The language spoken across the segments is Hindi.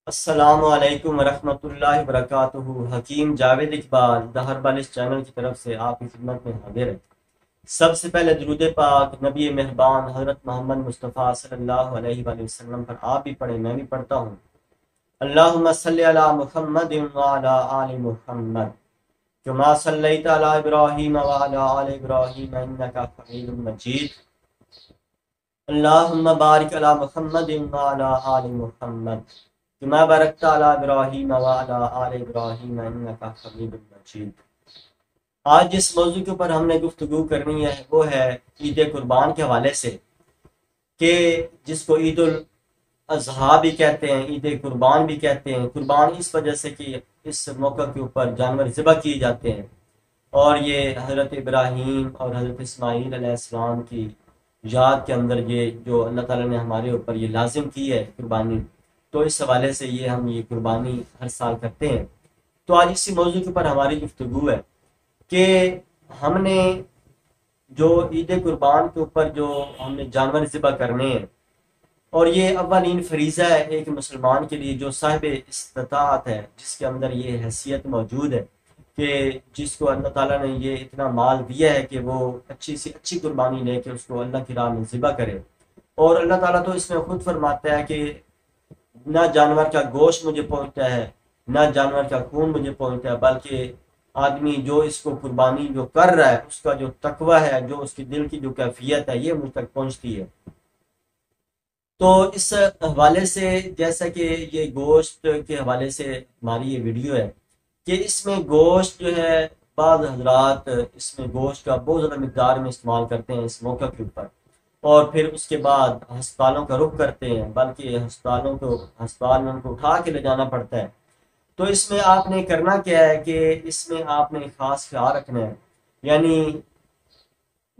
अस्सलामु अलैकुम वरहमतुल्लाहि वबरकातुहू। हकीम जावेद इकबाल द हर्बल इस चैनल की तरफ से आपकी खिदमत में हाजिर है। सबसे पहले दुरूद पाक नबी मेहरबान हज़रत मोहम्मद मुस्तफ़ा सल्लल्लाहु अलैहि वसल्लम पर आप भी पढ़ें, मैं भी पढ़ता हूँ। अल्लाहुम्मा सल्लि अला मुहम्मदिन व अला आलि मुहम्मद कमा सल्लैता अला इब्राहीम व अला आलि इब्राहीम इन्नका हमीदुम मजीद। अल्लाहुम्मा बारिक अला मुहम्मदिन व अला आलि मुहम्मद कमा बारकता अला इब्राहीम व अला आलि इब्राहीम इन्नका हमीदुम मजीद। आज जिस मौजू के ऊपर हमने गुफ्तगू करनी है वो है ईद कुर्बान के हवाले से, कि जिसको ईद उल अजहा भी कहते हैं, ईद कुर्बान भी कहते हैं। कुर्बान इस वजह से कि इस मौका के ऊपर जानवर ज़िबह किए जाते हैं और ये हज़रत इब्राहीम और हज़रत इस्माईल अलैहिस्सलाम की याद के अंदर ये जो अल्लाह ताला ने हमारे ऊपर ये लाजिम की है कुर्बानी, तो इस हवाले से ये हम ये कुर्बानी हर साल करते हैं। तो आज इसी मौजू के ऊपर हमारी गुफ्तगू है कि हमने जो ईद कुर्बान के ऊपर जो हमने जानवर ज़िबह करने हैं, और ये अव्वलीन फरीज़ा है एक मुसलमान के लिए जो साहिब इस्तिताअत है, जिसके अंदर ये हैसियत मौजूद है कि जिसको अल्लाह ताला ने ये इतना माल दिया है कि वो अच्छी से अच्छी कुर्बानी लेके उसको अल्लाह की राह में ज़िबह करे। और अल्लाह ताला तो इसमें खुद फरमाता है कि ना जानवर का गोश्त मुझे पहुंचता है, ना जानवर का खून मुझे पहुंचता है, बल्कि आदमी जो इसको कुर्बानी जो कर रहा है उसका जो तकवा है, जो उसकी दिल की जो कैफियत है, ये मुझ तक पहुंचती है। तो इस हवाले से जैसा कि ये गोश्त के हवाले से हमारी ये वीडियो है कि इसमें गोश्त जो है बाद हजरात इसमें गोश्त का बहुत ज़्यादा मिकदार में इस्तेमाल करते हैं इस मौका के ऊपर, और फिर उसके बाद अस्पतालों का रुख करते हैं, बल्कि अस्पताल में उनको उठा के ले जाना पड़ता है। तो इसमें आपने करना क्या है कि इसमें आपने खास ख्याल रखना है, यानी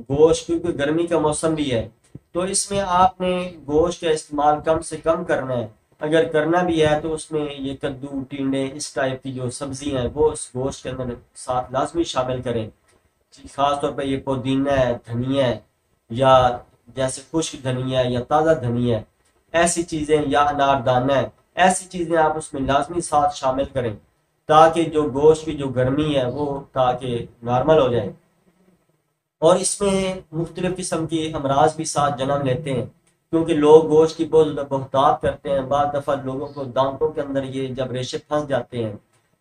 गोश्त क्योंकि गर्मी का मौसम भी है तो इसमें आपने गोश्त का इस्तेमाल कम से कम करना है। अगर करना भी है तो उसमें ये कद्दू टिंडे इस टाइप की जो सब्जी हैं वो उस गोश्त के अंदर साथ लाजमी शामिल करें। खास तौर पर ये पुदीना है, धनिया है, या जैसे खुश्क धनिया है या ताज़ा धनिया है, ऐसी चीज़ें, या अनारदाना है, ऐसी चीज़ें आप उसमें लाजमी साथ शामिल करें ताकि जो गोश्त की जो गर्मी है वो ताकि नॉर्मल हो जाए। और इसमें मुख्तलिफ़ किस्म के अमराज भी साथ जन्म लेते हैं क्योंकि लोग गोश्त की बहुत ज़्यादा बहुतात करते हैं। बाद दफ़ा लोगों को दांतों के अंदर ये जब रेशे फंस जाते हैं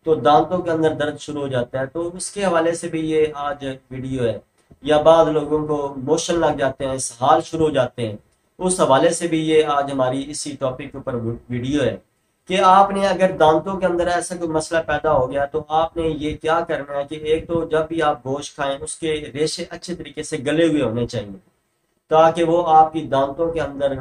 तो दांतों के अंदर दर्द शुरू हो जाता है, तो उसके हवाले से भी ये आज वीडियो है। या बाद लोगों को मोशन लग जाते हैं, इसहाल शुरू हो जाते हैं, उस हवाले से भी ये आज हमारी इसी टॉपिक के ऊपर वीडियो है कि आपने अगर दांतों के अंदर ऐसा कोई मसला पैदा हो गया तो आपने ये क्या करना है कि एक तो जब भी आप गोश्त खाएं उसके रेशे अच्छे तरीके से गले हुए होने चाहिए ताकि वो आपकी दांतों के अंदर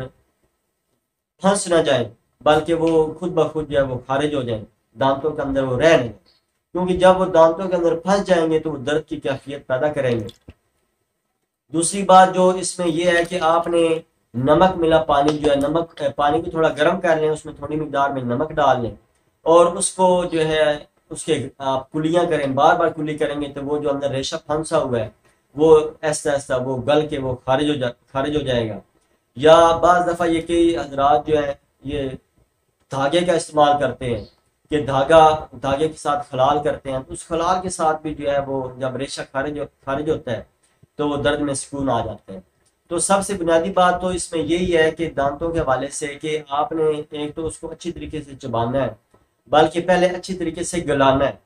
फंस ना जाए, बल्कि वो खुद ब खुद जो है वो खारिज हो जाए, दांतों के अंदर वो रह नहीं। क्योंकि जब वो दांतों के अंदर फंस जाएंगे तो वो दर्द की कैफियत पैदा करेंगे। दूसरी बात जो इसमें यह है कि आपने नमक मिला पानी जो है, नमक पानी को थोड़ा गर्म कर लें, उसमें थोड़ी मिकदार में नमक डाल लें और उसको जो है उसके आप कुलियां करें, बार बार कुली करेंगे तो वो जो अंदर रेशा फंसा हुआ है वो ऐसा ऐसा वो गल के वो खारिज हो जाएगा। या बाज दफ़ा ये कई हजरात जो है ये धागे का इस्तेमाल करते हैं कि धागे के साथ खलाल करते हैं, तो उस खलाल के साथ भी जो है वो जब रेशा खारिज होता है तो वो दर्द में सुकून आ जाते हैं। तो सबसे बुनियादी बात तो इसमें यही है कि दांतों के हवाले से कि आपने एक तो उसको अच्छी तरीके से चबाना है, बल्कि पहले अच्छी तरीके से गलाना है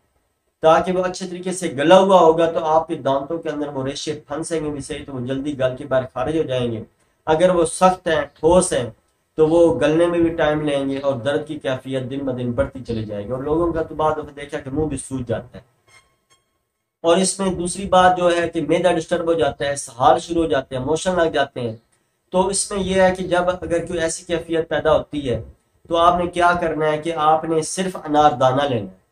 ताकि वो अच्छे तरीके से गला हुआ होगा तो आपके दांतों के अंदर वो रेशे फंसेंगे भी सही तो वो जल्दी गल के बाहर खारिज हो जाएंगे। अगर वो सख्त हैं, ठोस हैं, तो वो गलने में भी टाइम लेंगे और दर्द की कैफियत दिन ब दिन बढ़ती चली जाएगी और लोगों का तो बाद देखा कि मुंह भी सूज जाता है। और इसमें दूसरी बात जो है कि मैदा डिस्टर्ब हो जाता है, सहार शुरू हो जाते हैं, मोशन लग जाते हैं। तो इसमें यह है कि जब अगर कोई ऐसी कैफियत पैदा होती है तो आपने क्या करना है कि आपने सिर्फ अनारदाना लेना है।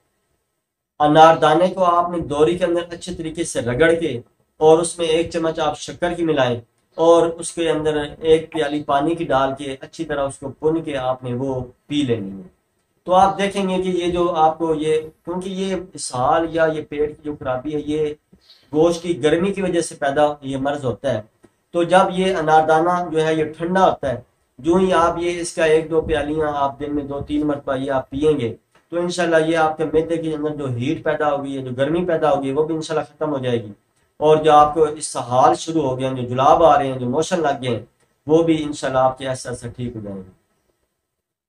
अनारदाने को आपने दोरी के अंदर अच्छे तरीके से रगड़ के और उसमें 1 चम्मच आप शक्कर की मिलाएं और उसके अंदर 1 प्याली पानी की डाल के अच्छी तरह उसको भून के आपने वो पी लेनी है। तो आप देखेंगे कि ये जो आपको ये, क्योंकि ये इसहाल या ये पेट की जो खराबी है ये गोश्त की गर्मी की वजह से पैदा ये मर्ज होता है। तो जब ये अनारदाना जो है ये ठंडा होता है जो ही आप ये इसका 1-2 प्यालियाँ आप दिन में 2-3 मरतबा ये आप पियेंगे तो इंशाल्लाह ये आपके मैदे के अंदर जो हीट पैदा होगी है, जो गर्मी पैदा होगी, वो भी इंशाल्लाह खत्म हो जाएगी। और जो आपको इसहाल शुरू हो गए हैं, जो जुलाब आ रहे हैं, जो मोशन लग गए हैं, वो भी इंशाल्लाह आपके ऐसा ऐसा ठीक हो जाएंगे।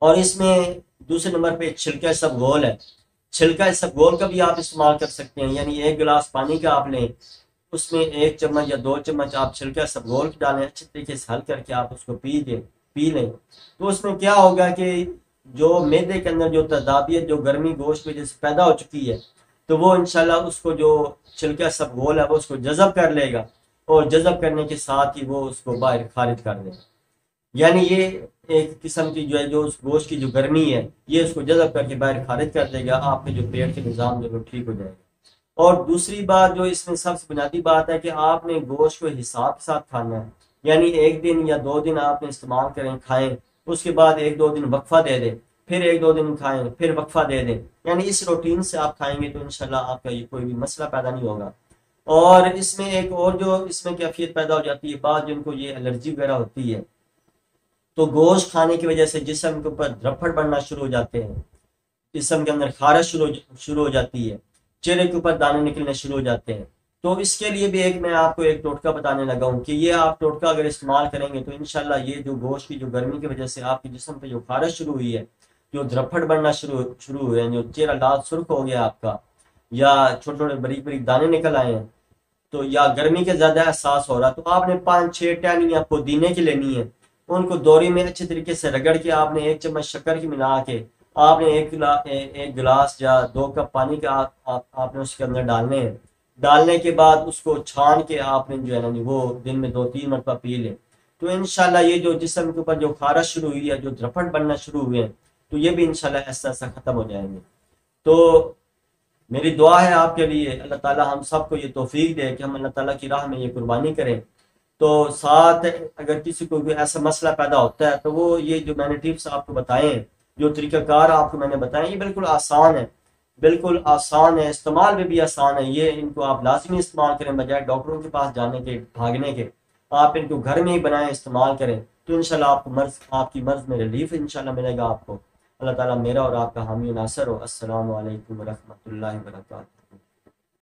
और इसमें दूसरे नंबर पे छिलका इसबगोल है। छिलका इसबगोल का भी आप इस्तेमाल कर सकते हैं, यानी 1 गिलास पानी का आप लें, उसमें 1 चम्मच या 2 चम्मच आप छिलका इसबगोल की डालें, अच्छे तरीके से हल करके आप उसको पी लें। तो उसमें क्या होगा कि जो मैदे के अंदर जो तदाबियत, जो गर्मी गोश्त की वजह से पैदा हो चुकी है, तो वो इंशाल्लाह उसको जो छिलका इसबगोल है वो उसको जज़ब कर लेगा, और जज़ब करने के साथ ही वो उसको बाहर खारिज कर देगा। यानी ये एक किस्म की जो है, जो उस गोश्त की जो गर्मी है, ये उसको जज़ब करके बाहर खारिज कर देगा, आपके जो पेट के निज़ाम जो ठीक हो जाएगा। और दूसरी बात जो इसमें सबसे बुनियादी बात है कि आपने गोश्त को हिसाब के साथ खाना है, यानी 1 दिन या 2 दिन आपने इस्तेमाल करें, खाएं, उसके बाद 1-2 दिन वक्फा दे दें, फिर 1-2 दिन खाएं, फिर वक्फा दे दें। यानी इस रूटीन से आप खाएंगे तो इंशाल्लाह आपका ये कोई भी मसला पैदा नहीं होगा। और इसमें एक और जो इसमें कैफियत पैदा हो जाती है, बाद जिनको ये एलर्जी वगैरह होती है, तो गोश्त खाने की वजह से जिस्म के ऊपर धब्बड़ बनना शुरू हो जाते हैं, जिस्म के अंदर खारिश शुरू हो जाती है, चेहरे के ऊपर दाने निकलने शुरू हो जाते हैं। तो इसके लिए भी मैं आपको एक टोटका बताने लगा हूँ कि ये आप टोटका अगर इस्तेमाल करेंगे तो इंशाल्लाह ये जो गोश्त की जो गर्मी की वजह से आपके जिस्म पे जो खारिश शुरू हुई है, जो धब्बड़ बनना शुरू हुए हैं, जो चेहरा लाल सुर्ख हो गया आपका, या छोटे छोटे बारीक बारीक दाने निकल आए हैं, तो या गर्मी के ज्यादा एहसास हो रहा, तो आपने 5-6 टहनियाँ पुदीने की लेनी है। उनको दोरी में अच्छे तरीके से रगड़ के आपने 1 चम्मच शक्कर की मिला के आपने 1 गिलास या 2 कप पानी का आपने उसके अंदर डालने हैं। डालने के बाद उसको छान के आपने जो है ना वो दिन में 2-3 मरतबा पी लें, तो इंशाल्लाह ये जो जिस्म के ऊपर जो खारिश शुरू हुई है, जो धब्बड़ बनना शुरू हुए हैं, तो ये भी इंशाल्लाह ऐसा ऐसा खत्म हो जाएंगे। तो मेरी दुआ है आपके लिए, अल्लाह ताला हम सबको ये तौफीक दे कि हम अल्लाह ताला की राह में ये कुर्बानी करें। तो साथ अगर किसी को भी ऐसा मसला पैदा होता है तो वो ये जो मैंने टिप्स आपको बताए हैं, जो तरीकाकार आपको मैंने बताए, ये बिल्कुल आसान है, बिल्कुल आसान है, इस्तेमाल में भी आसान है। ये इनको आप लाजमी इस्तेमाल करें, बजाय डॉक्टरों के पास जाने के, भागने के। आप इनको घर में ही बनाएं, इस्तेमाल करें, तो इंशाल्लाह आपकी मर्ज में रिलीफ इंशाल्लाह मिलेगा आपको। अल्लाह ताला मेरा और आपका हामी नासर हो। अस्सलामु अलैकुम व रहमतुल्लाहि व बरकातहू।